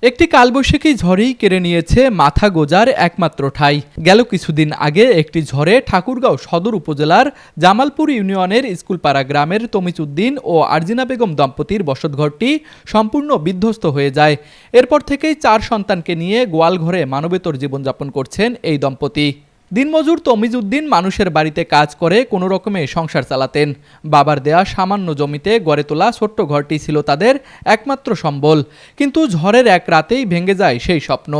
একটি কালবৈশাখী ঝড়েই কেড়ে নিয়েছে মাথা গোজার একমাত্র ঠাঁই। গেল কিছুদিন আগে একটি ঝড়ে ঠাকুরগাঁও সদর উপজেলার জামালপুর ইউনিয়নের স্কুলপাড়া গ্রামের তমিজউদ্দিন ও আরজিনা বেগম দম্পতির বসতঘরটি সম্পূর্ণ বিধ্বস্ত হয়ে যায়। এরপর থেকেই 4 সন্তানকে নিয়ে গোয়ালঘরে মানবেতর জীবনযাপন করছেন এই দম্পতি। দিনমজুর তমিজউদ্দিন মানুষের বাড়িতে কাজ করে কোনো রকমে সংসার চালাতেন। বাবার দেয়া সামান্য জমিতে গড়ে তোলা ছোট্ট ঘরটি ছিল তাদের একমাত্র সম্বল, কিন্তু ঝড়ের এক রাতেই ভেঙে যায় সেই স্বপ্ন।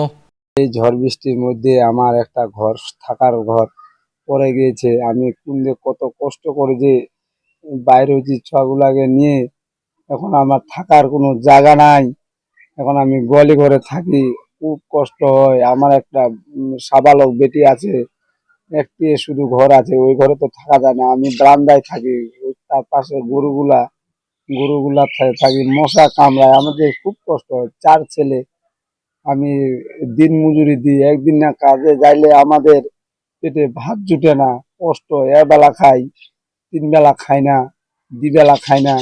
এই ঝড় বৃষ্টির মধ্যে আমার একটা ঘর, থাকার ঘর পড়ে গিয়েছে। আমি কুন্দে কত কষ্ট করে যে বাইরে হয়েছি ছগুলাকে নিয়ে, এখন আমার থাকার কোনো জায়গা নাই। এখন আমি গোয়ালি ঘরে থাকি, খুব কষ্ট হয়। আমার একটা সাবালক বেটি আছে, একটি শুধু ঘর আছে, ওই ঘরে তো থাকা যায় না। আমি বারান্দায় থাকি, তার পাশে গরুগুলা থাকি, মশা কামড়ায়, আমাদের খুব কষ্ট হয়। 4 ছেলে, আমি দিন মজুরি দিই, একদিন না কাজে যাইলে আমাদের পেটে ভাত জুটে না। কষ্ট, এবেলা খাই, 3 বেলা খাই না, 2 বেলা খাই না।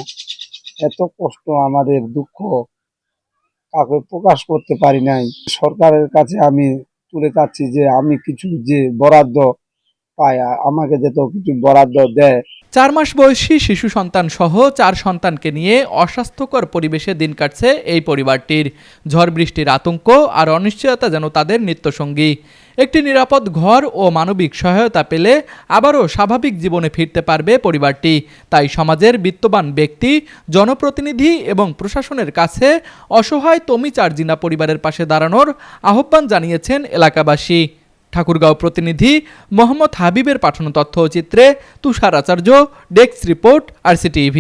এত কষ্ট, আমাদের দুঃখ কাউকে প্রকাশ করতে পারি নাই। সরকারের কাছে আমি তুলে চাচ্ছি যে আমি কিছু যে বরাদ্দ পাই, আমাকে যেত কিছু বরাদ্দ দেয়। 4 মাস বয়সী শিশু সন্তান সহ 4 সন্তানকে নিয়ে অস্বাস্থ্যকর পরিবেশে দিন কাটছে এই পরিবারটির। ঝড় বৃষ্টির আতঙ্ক আর অনিশ্চয়তা যেন তাদের নিত্যসঙ্গী। একটি নিরাপদ ঘর ও মানবিক সহায়তা পেলে আবারও স্বাভাবিক জীবনে ফিরতে পারবে পরিবারটি। তাই সমাজের বিত্তবান ব্যক্তি, জনপ্রতিনিধি এবং প্রশাসনের কাছে অসহায় তমি চারজিনা পরিবারের পাশে দাঁড়ানোর আহ্বান জানিয়েছেন এলাকাবাসী। ঠাকুরগাঁও প্রতিনিধি মোহাম্মদ হাবিবের পাঠানো তথ্যচিত্রে তুষার আচার্য, ডেস্ক রিপোর্ট, RCTV।